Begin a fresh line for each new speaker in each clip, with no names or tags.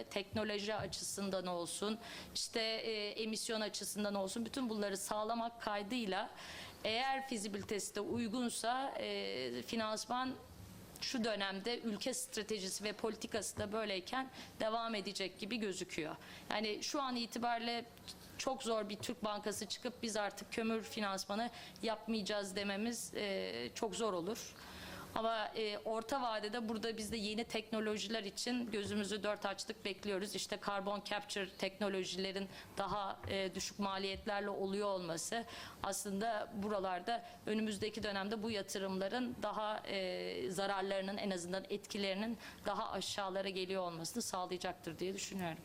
teknoloji açısından olsun, işte emisyon açısından olsun, bütün bunları sağlamak kaydıyla eğer fizibilitesi de uygunsa finansman şu dönemde ülke stratejisi ve politikası da böyleyken devam edecek gibi gözüküyor. Yani şu an itibariyle çok zor bir Türk Bankası çıkıp biz artık kömür finansmanı yapmayacağız dememiz çok zor olur. Ama orta vadede burada biz de yeni teknolojiler için gözümüzü dört açtık, bekliyoruz. İşte carbon capture teknolojilerin daha düşük maliyetlerle oluyor olması aslında buralarda önümüzdeki dönemde bu yatırımların daha zararlarının, en azından etkilerinin daha aşağılara geliyor olmasını sağlayacaktır diye düşünüyorum.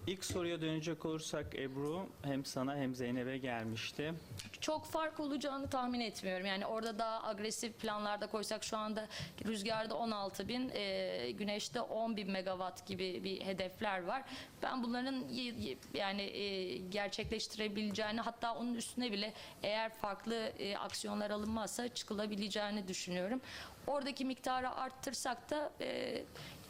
İlk soruya dönecek olursak Ebru hem sana hem Zeynep'e gelmişti.
Çok fark olacağını tahmin etmiyorum. Yani orada daha agresif planlarda koysak şu anda rüzgarda 16.000, güneşte 10.000 megawatt gibi bir hedefler var. Ben bunların yani gerçekleştirebileceğini, hatta onun üstüne bile eğer farklı aksiyonlar alınmazsa çıkılabileceğini düşünüyorum. Oradaki miktarı arttırsak da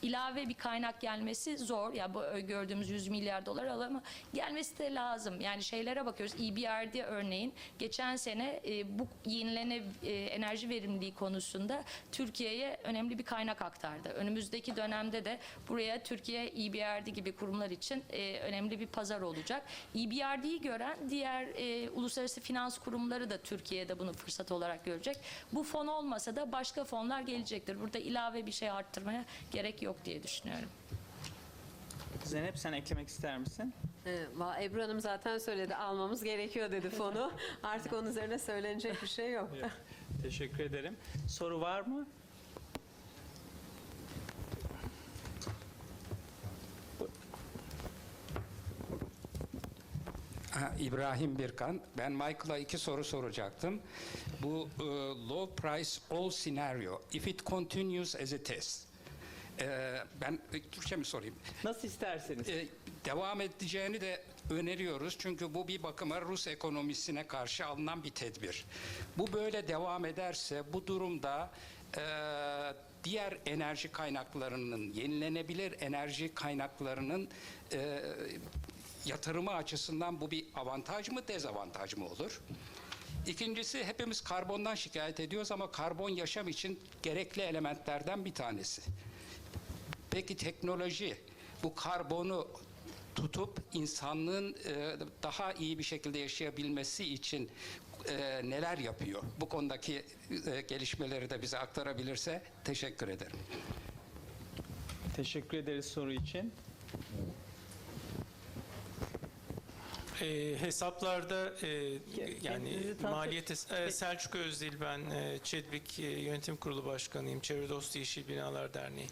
ilave bir kaynak gelmesi zor. Ya bu gördüğümüz 100 milyar dolar ama gelmesi de lazım. Yani şeylere bakıyoruz. EBRD örneğin geçen sene bu yenilenebilir enerji verimliliği konusunda Türkiye'ye önemli bir kaynak aktardı. Önümüzdeki dönemde de buraya Türkiye EBRD gibi kurumlar için önemli bir pazar olacak. EBRD'yi gören diğer uluslararası finans kurumları da Türkiye'de bunu fırsat olarak görecek. Bu fon olmasa da başka fonlar gelecektir. Burada ilave bir şey arttırmaya gerek yok diye düşünüyorum.
Zeynep, sen eklemek ister misin?
Ebru Hanım zaten söyledi, almamız gerekiyor dedi fonu. Artık onun üzerine söylenecek bir şey yok.
Teşekkür ederim. Soru var mı?
İbrahim Birkan. Ben Michael'a 2 soru soracaktım. Bu low price all scenario, if it continues as it is. Ben Türkçe mi sorayım?
Nasıl isterseniz.
Devam edeceğini de öneriyoruz. Çünkü bu bir bakıma Rus ekonomisine karşı alınan bir tedbir. Bu böyle devam ederse bu durumda diğer enerji kaynaklarının, yenilenebilir enerji kaynaklarının yatırımı açısından bu bir avantaj mı, dezavantaj mı olur? İkincisi, hepimiz karbondan şikayet ediyoruz ama karbon yaşam için gerekli elementlerden bir tanesi. Peki teknoloji bu karbonu tutup insanlığın daha iyi bir şekilde yaşayabilmesi için neler yapıyor? Bu konudaki gelişmeleri de bize aktarabilirse teşekkür ederim.
Teşekkür ederiz soru için.
Hesaplarda yani maliyet Selçuk Özdil, ben ÇEDBİK Yönetim Kurulu Başkanıyım, Çevre Dostu Yeşil Binalar Derneği.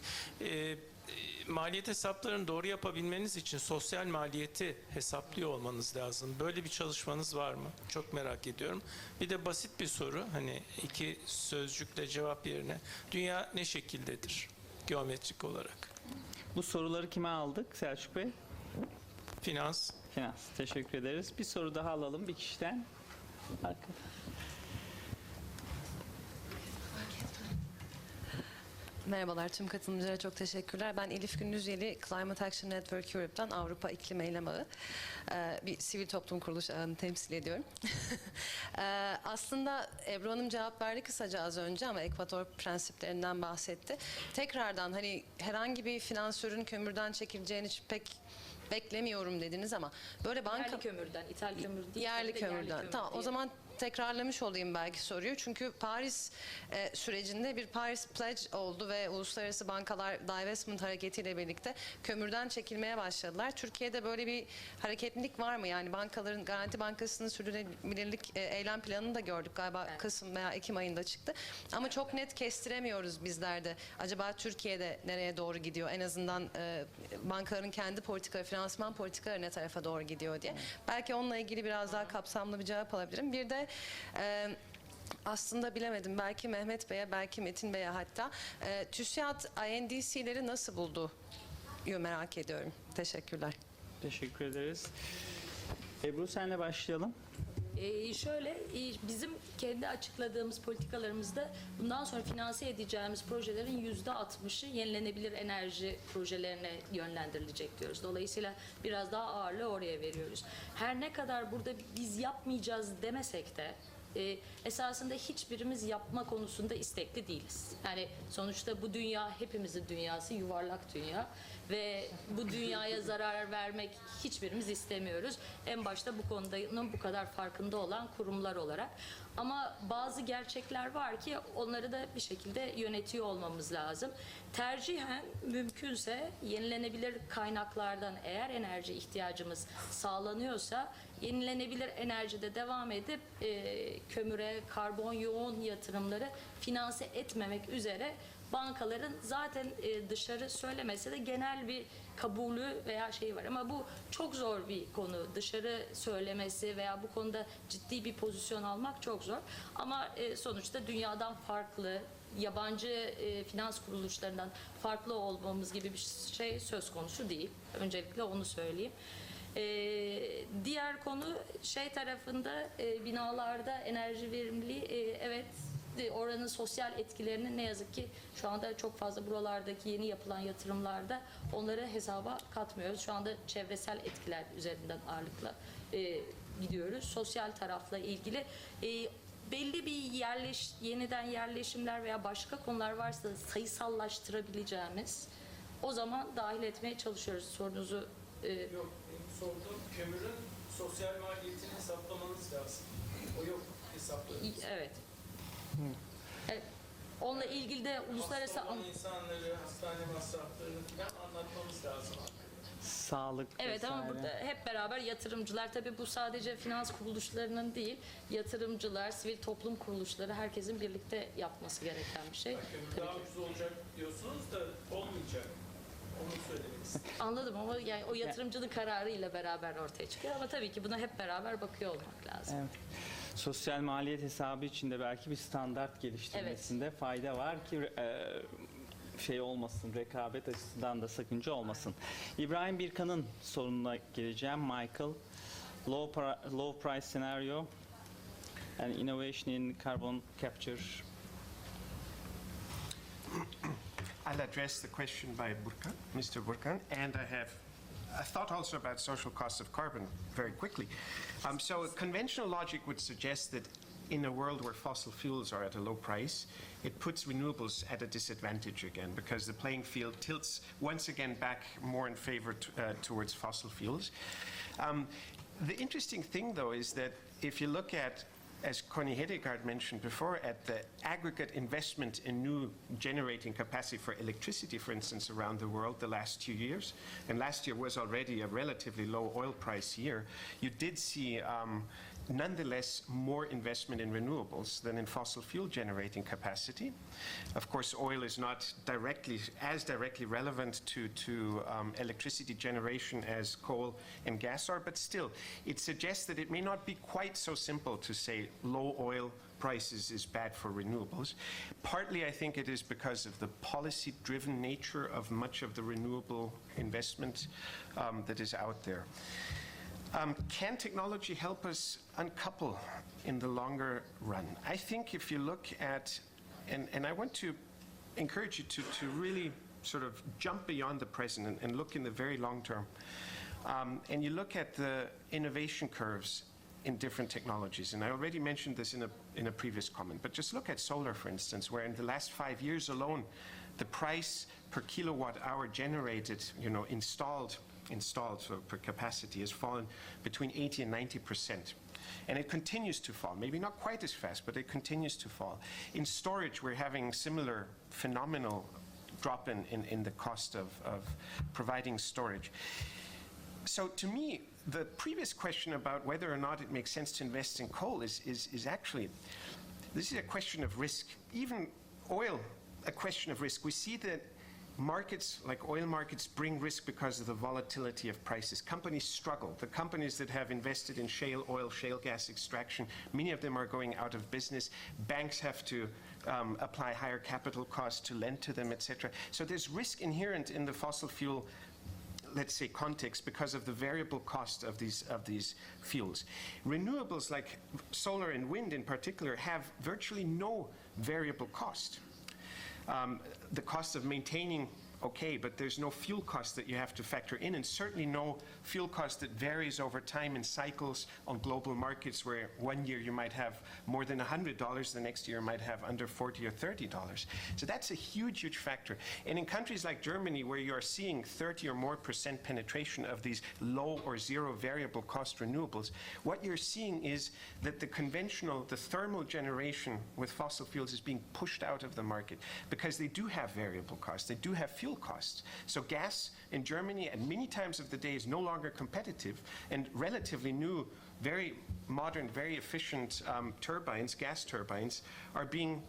Maliyet hesaplarını doğru yapabilmeniz için sosyal maliyeti hesaplıyor olmanız lazım. Böyle bir çalışmanız var mı? Çok merak ediyorum. Bir de basit bir soru, hani 2 sözcükle cevap yerine, dünya ne şekildedir geometrik olarak?
Bu soruları kime aldık Selçuk Bey?
Finans.
Finans. Teşekkür ederiz. Bir soru daha alalım bir kişiden. Arkada.
Merhabalar tüm katılımcılara, çok teşekkürler. Ben Elif Gündüzyeli, Climate Action Network Europe'dan Avrupa İklim Eylem Ağı, bir sivil toplum kuruluş ağını temsil ediyorum. Aslında Ebru Hanım cevap verdi kısaca az önce ama Ekvator prensiplerinden bahsetti. Tekrardan hani herhangi bir finansörün kömürden çekileceğini pek beklemiyorum dediniz ama böyle banka...
Yerli kömürden, ithal kömür değil.
Yerli kömürden. Tamam, o zaman tekrarlamış olayım belki soruyu. Çünkü Paris sürecinde bir Paris Pledge oldu ve uluslararası bankalar divestment hareketiyle birlikte kömürden çekilmeye başladılar. Türkiye'de böyle bir hareketlilik var mı? Yani bankaların, Garanti Bankası'nın sürdürülebilirlik eylem planını da gördük galiba, evet. Kasım veya Ekim ayında çıktı. Ama çok net kestiremiyoruz bizler de. Acaba Türkiye'de nereye doğru gidiyor? En azından bankaların kendi politikaları, finansman politikaları ne tarafa doğru gidiyor diye. Belki onunla ilgili biraz daha kapsamlı bir cevap alabilirim. Bir de aslında bilemedim, belki Mehmet Bey'e, belki Metin Bey'e hatta TÜSİAD INDC'leri nasıl buldu merak ediyorum. Teşekkürler.
Teşekkür ederiz. Ebru, senle başlayalım.
Bizim kendi açıkladığımız politikalarımızda bundan sonra finanse edeceğimiz projelerin %60'ı yenilenebilir enerji projelerine yönlendirilecek diyoruz. Dolayısıyla biraz daha ağırlığı oraya veriyoruz. Her ne kadar burada biz yapmayacağız demesek de esasında hiçbirimiz yapma konusunda istekli değiliz. Yani sonuçta bu dünya hepimizin dünyası, yuvarlak dünya ve bu dünyaya zarar vermek hiçbirimiz istemiyoruz. En başta bu konunun bu kadar farkında olan kurumlar olarak. Ama bazı gerçekler var ki onları da bir şekilde yönetiyor olmamız lazım. Tercihen mümkünse yenilenebilir kaynaklardan eğer enerji ihtiyacımız sağlanıyorsa yenilenebilir enerjide devam edip kömüre, karbon yoğun yatırımları finanse etmemek üzere bankaların zaten dışarı söylemese de genel bir kabulü veya şeyi var. Ama bu çok zor bir konu. Dışarı söylemesi veya bu konuda ciddi bir pozisyon almak çok zor. Ama sonuçta dünyadan farklı, yabancı finans kuruluşlarından farklı olmamız gibi bir şey söz konusu değil. Öncelikle onu söyleyeyim. Diğer konu tarafında binalarda enerji verimliliği evet oranın sosyal etkilerini ne yazık ki şu anda çok fazla buralardaki yeni yapılan yatırımlarda onları hesaba katmıyoruz. Şu anda çevresel etkiler üzerinden ağırlıkla gidiyoruz. Sosyal tarafla ilgili belli bir yeniden yerleşimler veya başka konular varsa sayısallaştırabileceğimiz o zaman dahil etmeye çalışıyoruz. Sorunuzu
Yok, benim sorduğum kömürün sosyal maliyetini hesaplamanız lazım. O yok hesapladınız.
evet. Evet. Onunla ilgili de uluslararası
Hasta olan insanları, hastane masraflarını falan anlatmamız lazım.
Sağlık
evet ama
vesaire.
burada hep beraber yatırımcılar tabii bu sadece finans kuruluşlarının değil yatırımcılar, sivil toplum kuruluşları herkesin birlikte yapması gereken bir şey.
Kömür daha ucuz olacak diyorsunuz da olmayacak. Onu söylemek istedim.
Anladım ama yani o yatırımcının kararıyla beraber ortaya çıkıyor ama tabii ki buna hep beraber bakıyor olmak lazım.
Evet. Sosyal maliyet hesabı içinde belki bir standart geliştirmesinde fayda var ki olmasın, rekabet açısından da sakınca olmasın. İbrahim Birkan'ın sorununa geleceğim. Michael, low price scenario and innovation in carbon capture.
I'll address the question by Burkan, Mr. Burkan, and I have a thought also about social costs of carbon very quickly. So conventional logic would suggest that in a world where fossil fuels are at a low price, it puts renewables at a disadvantage again because the playing field tilts once again back more in favor towards fossil fuels. The interesting thing, though, is that if you look at, as Connie Hedegaard mentioned before, at the aggregate investment in new generating capacity for electricity, for instance, around the world the last 2 years, and last year was already a relatively low oil price year, you did see nonetheless more investment in renewables than in fossil fuel generating capacity. Of course, oil is not as directly relevant to electricity generation as coal and gas are, but still, it suggests that it may not be quite so simple to say low oil prices is bad for renewables. Partly, I think it is because of the policy-driven nature of much of the renewable investment that is out there. Can technology help us uncouple in the longer run? I think if you look at, and I want to encourage you to really sort of jump beyond the present and look in the very long term. And you look at the innovation curves in different technologies. And I already mentioned this in a previous comment, but just look at solar, for instance, where in the last 5 years alone, the price per kilowatt hour generated, installed, so per capacity, has fallen between 80 and 90%. And it continues to fall, maybe not quite as fast, but it continues to fall. In storage, we're having similar phenomenal drop in the cost of providing storage. So to me, the previous question about whether or not it makes sense to invest in coal is actually, this is a question of risk. Even oil, a question of risk. We see that markets, like oil markets, bring risk because of the volatility of prices. Companies struggle. The companies that have invested in shale oil, shale gas extraction, many of them are going out of business. Banks have to apply higher capital costs to lend to them, etc. So there's risk inherent in the fossil fuel let's say, context because of the variable cost of these fuels. Renewables like solar and wind in particular have virtually no variable cost. The cost of maintaining, okay, but there's no fuel cost that you have to factor in, and certainly no fuel cost that varies over time in cycles on global markets where one year you might have more than $100, the next year you might have under $40 or $30. So that's a huge, huge factor. And in countries like Germany, where you are seeing 30 or more % penetration of these low or zero variable cost renewables, what you're seeing is that the conventional, the thermal generation with fossil fuels is being pushed out of the market because they do have variable costs, they do have fuel costs. So gas in Germany at many times of the day is no longer competitive, and relatively new, very modern, very efficient turbines, gas turbines, are being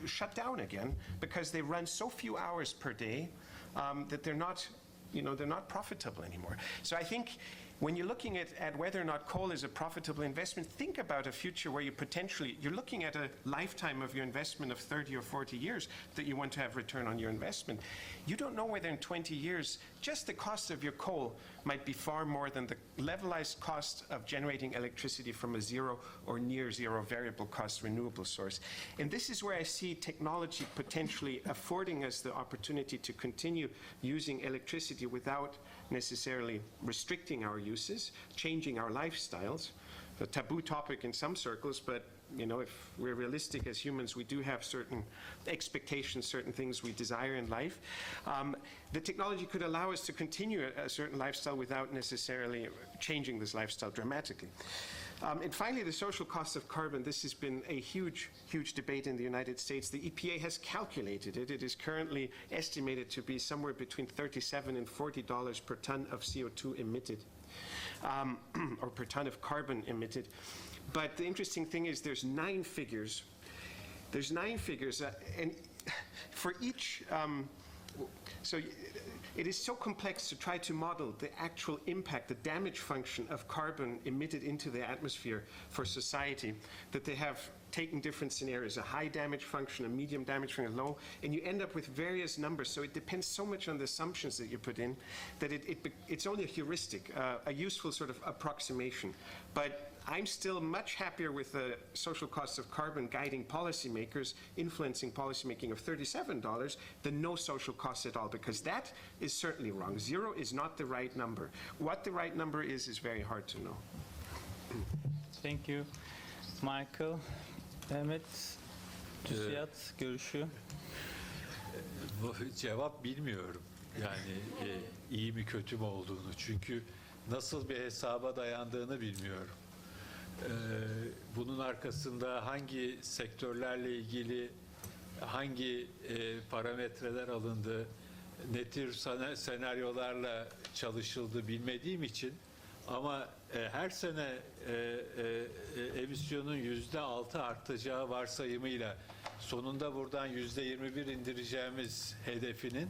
shut down again because they run so few hours per day that they're not, they're not profitable anymore. So I think when you're looking at whether or not coal is a profitable investment, think about a future where you're looking at a lifetime of your investment of 30 or 40 years that you want to have return on your investment. You don't know whether in 20 years, just the cost of your coal might be far more than the levelized cost of generating electricity from a zero or near zero variable cost renewable source. And this is where I see technology potentially affording us the opportunity to continue using electricity without necessarily restricting our uses, changing our lifestyles. A taboo topic in some circles, but if we're realistic as humans, we do have certain expectations, certain things we desire in life. The technology could allow us to continue a certain lifestyle without necessarily changing this lifestyle dramatically. And finally, the social cost of carbon. This has been a huge, huge debate in the United States. The EPA has calculated it. It is currently estimated to be somewhere between $37 and $40 per ton of CO2 emitted, or per ton of carbon emitted. But the interesting thing is there's 9 figures. There's 9 figures, and for each, so it is so complex to try to model the actual impact, the damage function of carbon emitted into the atmosphere for society, that they have taken different scenarios, a high damage function, a medium damage function, a low, and you end up with various numbers. So it depends so much on the assumptions that you put in that it's only a heuristic, a useful sort of approximation. But I'm still much happier with the social costs of carbon guiding policymakers, influencing policymaking of $37 than no social costs at all, because that is certainly wrong. Zero is not the right number. What the right number is very hard to know.
Thank you. Michael, Mehmet, TÜSİAD görüşü.
Bu cevap bilmiyorum. Yani iyi mi kötü mü olduğunu. Çünkü nasıl bir hesaba dayandığını bilmiyorum. Bunun arkasında hangi sektörlerle ilgili hangi parametreler alındı, ne tür senaryolarla çalışıldı bilmediğim için, ama her sene emisyonun %6 artacağı varsayımıyla sonunda buradan %21 indireceğimiz hedefinin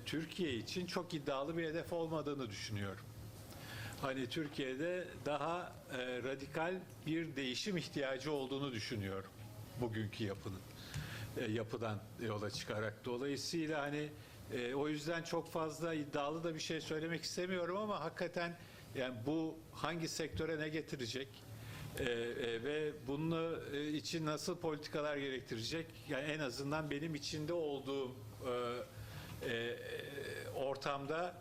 Türkiye için çok iddialı bir hedef olmadığını düşünüyorum. Hani Türkiye'de daha radikal bir değişim ihtiyacı olduğunu düşünüyorum bugünkü yapıdan yola çıkarak. Dolayısıyla hani o yüzden çok fazla iddialı da bir şey söylemek istemiyorum, ama hakikaten yani bu hangi sektöre ne getirecek ve bunun için nasıl politikalar gerektirecek, yani en azından benim içinde olduğum ortamda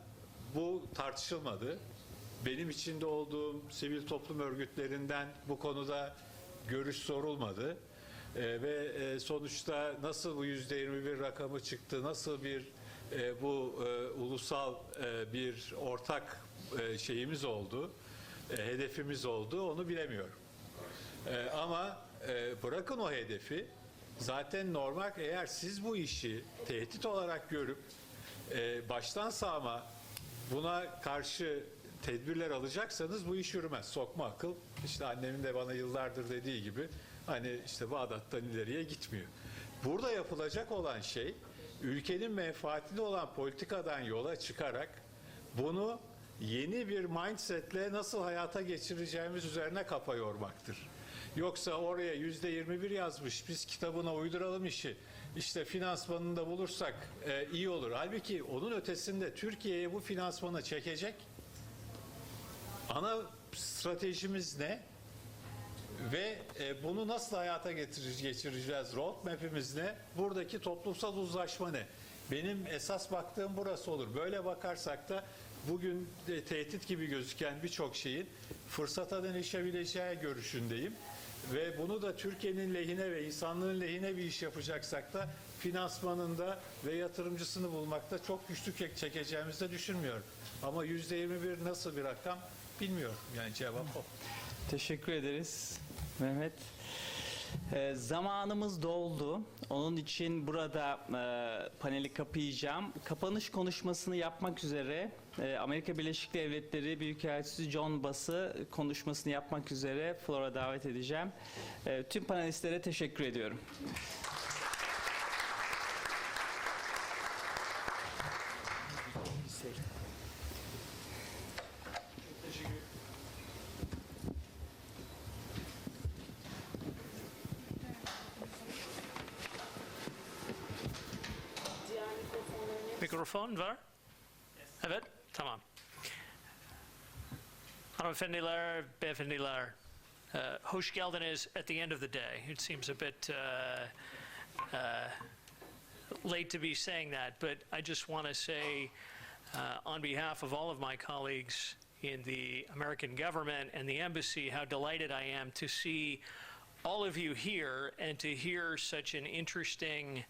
bu tartışılmadı. Benim içinde olduğum sivil toplum örgütlerinden bu konuda görüş sorulmadı. Ve sonuçta nasıl bu %21 rakamı çıktı, nasıl bir bu ulusal bir ortak şeyimiz oldu, hedefimiz oldu, onu bilemiyorum. Ama bırakın o hedefi, zaten normal, eğer siz bu işi tehdit olarak görüp baştan sağma buna karşı tedbirler alacaksanız bu iş yürümez. Sokma akıl, işte annemin de bana yıllardır dediği gibi, hani işte Bağdat'tan ileriye gitmiyor. Burada yapılacak olan şey, ülkenin menfaatine olan politikadan yola çıkarak bunu yeni bir mindsetle nasıl hayata geçireceğimiz üzerine kafa yormaktır. Yoksa oraya %21 yazmış, biz kitabına uyduralım işi, işte finansmanını da bulursak iyi olur. Halbuki onun ötesinde Türkiye'ye bu finansmanı çekecek ana stratejimiz ne? Ve bunu nasıl hayata geçireceğiz? Roadmap'imiz ne? Buradaki toplumsal uzlaşma ne? Benim esas baktığım burası olur. Böyle bakarsak da bugün tehdit gibi gözüken birçok şeyin fırsata dönüşebileceği görüşündeyim. Ve bunu da Türkiye'nin lehine ve insanlığın lehine bir iş yapacaksak da finansmanında ve yatırımcısını bulmakta çok güçlük çekeceğimizi de düşünmüyorum. Ama %21 nasıl bir rakam bilmiyorum. Yani cevap o.
Teşekkür ederiz Mehmet. Zamanımız doldu. Onun için burada paneli kapayacağım. Kapanış konuşmasını yapmak üzere Amerika Birleşik Devletleri Büyükelçisi John Bass'ı konuşmasını yapmak üzere Flora davet edeceğim. Tüm panelistlere teşekkür ediyorum.
Mikrofon var? Evet, tamam. Hanımefendiler, beyefendiler, hoş geldiniz at the end of the day. It seems a bit late to be saying that, but I just want to say on behalf of all of my colleagues in the American government and the embassy how delighted I am to see all of you here and to hear such an interesting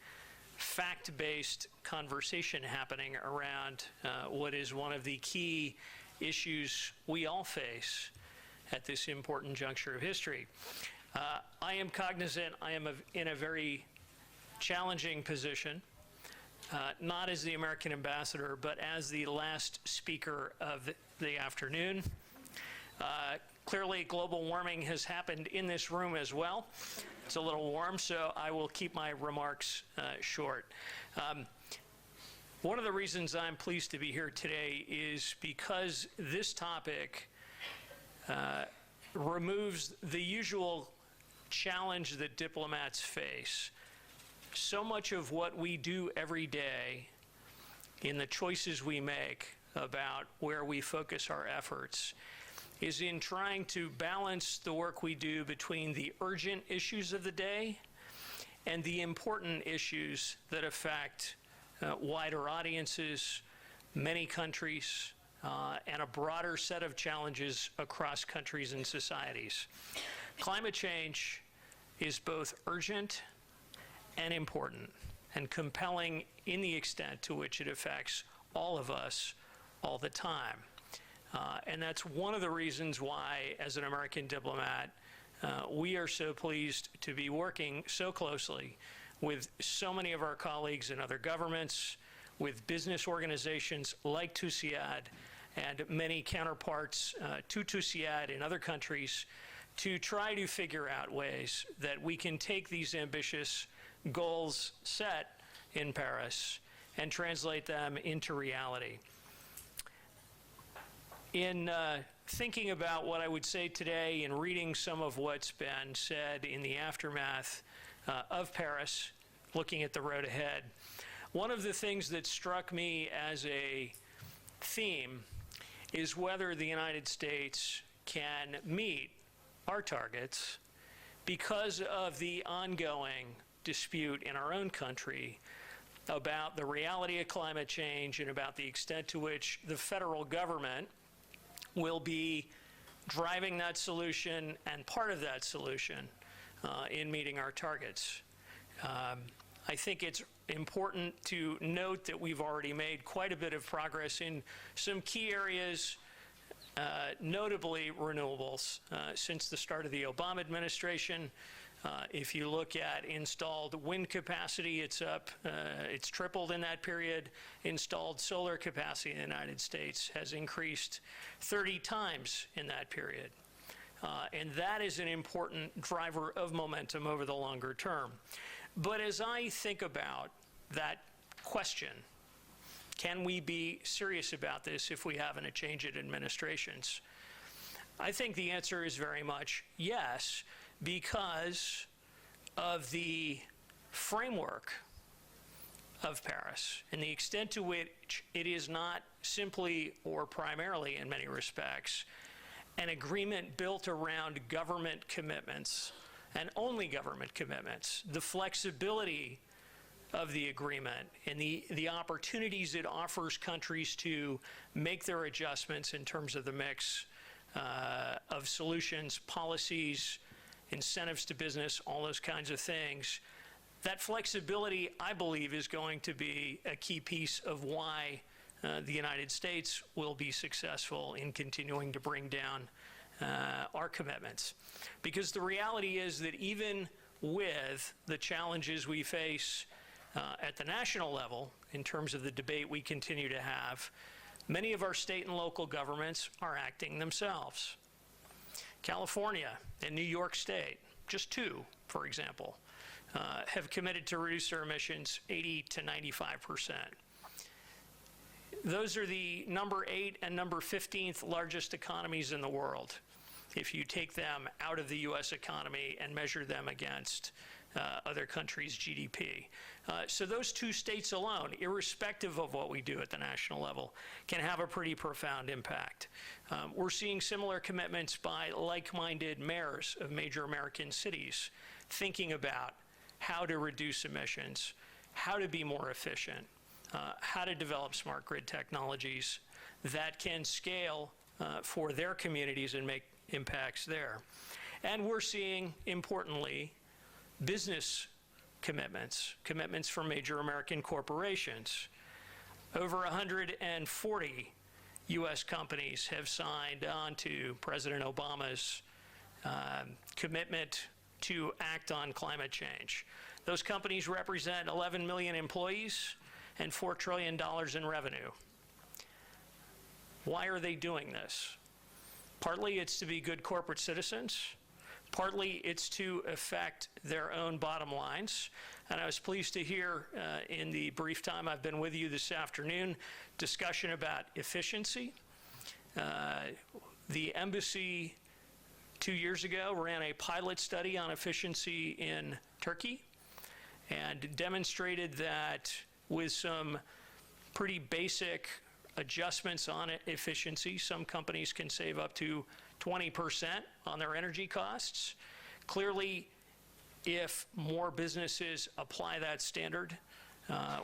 fact-based conversation happening around what is one of the key issues we all face at this important juncture of history. I am cognizant I am in a very challenging position, not as the American ambassador, but as the last speaker of the afternoon. Clearly, global warming has happened in this room as well. It's a little warm, so I will keep my remarks short. One of the reasons I'm pleased to be here today is because this topic removes the usual challenge that diplomats face. So much of what we do every day in the choices we make about where we focus our efforts is in trying to balance the work we do between the urgent issues of the day and the important issues that affect wider audiences, many countries, and a broader set of challenges across countries and societies. Climate change is both urgent and important and compelling in the extent to which it affects all of us all the time. And that's one of the reasons why, as an American diplomat, we are so pleased to be working so closely with so many of our colleagues in other governments, with business organizations like TÜSİAD, and many counterparts to TÜSİAD in other countries to try to figure out ways that we can take these ambitious goals set in Paris and translate them into reality. In thinking about what I would say today and reading some of what's been said in the aftermath of Paris, looking at the road ahead, one of the things that struck me as a theme is whether the United States can meet our targets because of the ongoing dispute in our own country about the reality of climate change and about the extent to which the federal government will be driving that solution and part of that solution in meeting our targets. I think it's important to note that we've already made quite a bit of progress in some key areas, notably renewables, since the start of the Obama administration. If you look at installed wind capacity, it's up, it's tripled in that period. Installed solar capacity in the United States has increased 30 times in that period. And that is an important driver of momentum over the longer term. But as I think about that question, can we be serious about this if we haven't a change in administrations? I think the answer is very much yes, because of the framework of Paris, and the extent to which it is not simply or primarily in many respects an agreement built around government commitments and only government commitments, the flexibility of the agreement and the opportunities it offers countries to make their adjustments in terms of the mix of solutions, policies, incentives to business, all those kinds of things. That flexibility, I believe, is going to be a key piece of why the United States will be successful in continuing to bring down our commitments. Because the reality is that even with the challenges we face at the national level, in terms of the debate we continue to have, many of our state and local governments are acting themselves. California and New York State, just two, for example, have committed to reduce their emissions 80 to 95%. Those are the number 8 and number 15th largest economies in the world, if you take them out of the U.S. economy and measure them against other countries' GDP. So those two states alone, irrespective of what we do at the national level, can have a pretty profound impact. We're seeing similar commitments by like-minded mayors of major American cities thinking about how to reduce emissions, how to be more efficient, how to develop smart grid technologies that can scale for their communities and make impacts there. And we're seeing, importantly, business commitments from major American corporations. Over 140 U.S. companies have signed on to President Obama's commitment to act on climate change. Those companies represent 11 million employees and $4 trillion in revenue. Why are they doing this? Partly it's to be good corporate citizens. Partly it's to affect their own bottom lines. And I was pleased to hear in the brief time I've been with you this afternoon, discussion about efficiency. The embassy 2 years ago ran a pilot study on efficiency in Turkey and demonstrated that with some pretty basic adjustments on efficiency, some companies can save up to 20% on their energy costs. Clearly, if more businesses apply that standard,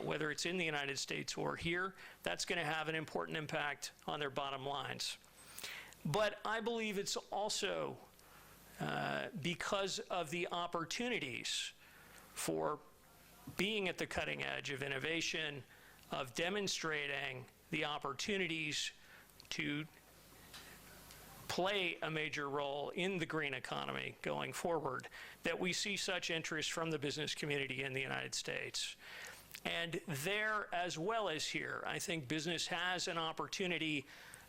whether it's in the United States or here, that's going to have an important impact on their bottom lines. But I believe it's also because of the opportunities for being at the cutting edge of innovation, of demonstrating the opportunities to play a major role in the green economy going forward, that we see such interest from the business community in the United States. And there, as well as here, I think business has an opportunity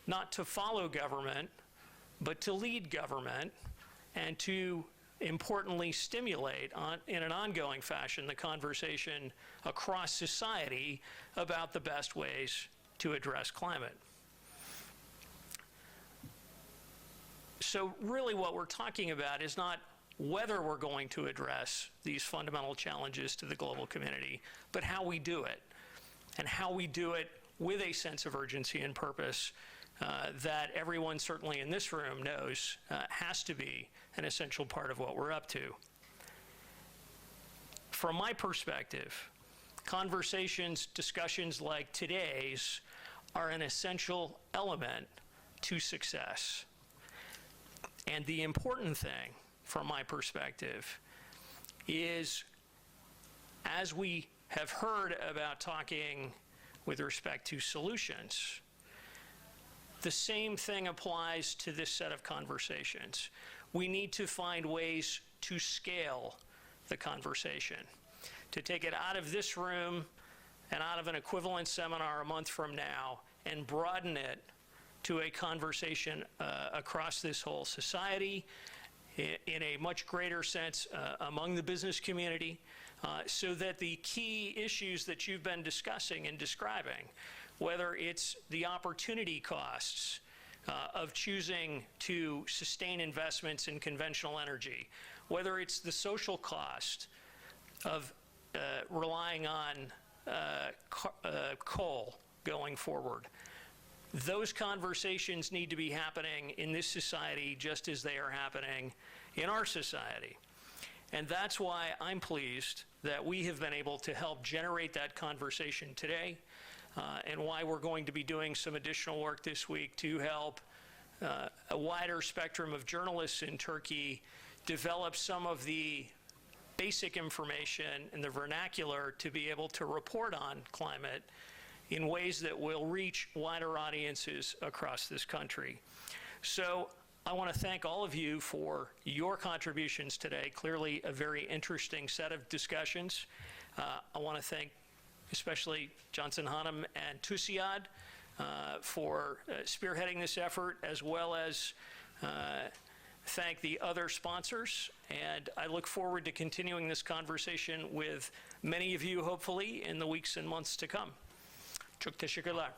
not to follow government, but to lead government and to importantly stimulate in an ongoing fashion the conversation across society about the best ways to address climate. So really what we're talking about is not whether we're going to address these fundamental challenges to the global community, but how we do it, and how we do it with a sense of urgency and purpose that everyone certainly in this room knows has to be an essential part of what we're up to. From my perspective, conversations, discussions like today's are an essential element to success. And the important thing, from my perspective, is as we have heard about talking with respect to solutions, the same thing applies to this set of conversations. We need to find ways to scale the conversation, to take it out of this room and out of an equivalent seminar a month from now and broaden it to a conversation across this whole society in a much greater sense among the business community, so that the key issues that you've been discussing and describing, whether it's the opportunity costs of choosing to sustain investments in conventional energy, whether it's the social cost of relying on coal going forward. Those conversations need to be happening in this society just as they are happening in our society. And that's why I'm pleased that we have been able to help generate that conversation today, and why we're going to be doing some additional work this week to help a wider spectrum of journalists in Turkey develop some of the basic information and the vernacular to be able to report on climate in ways that will reach wider audiences across this country. So I want to thank all of you for your contributions today. Clearly a very interesting set of discussions. I want to thank especially Johnson Hanum and TÜSİAD for spearheading this effort, as well as thank the other sponsors. And I look forward to continuing this conversation with many of you, hopefully, in the weeks and months to come. Çok teşekkürler.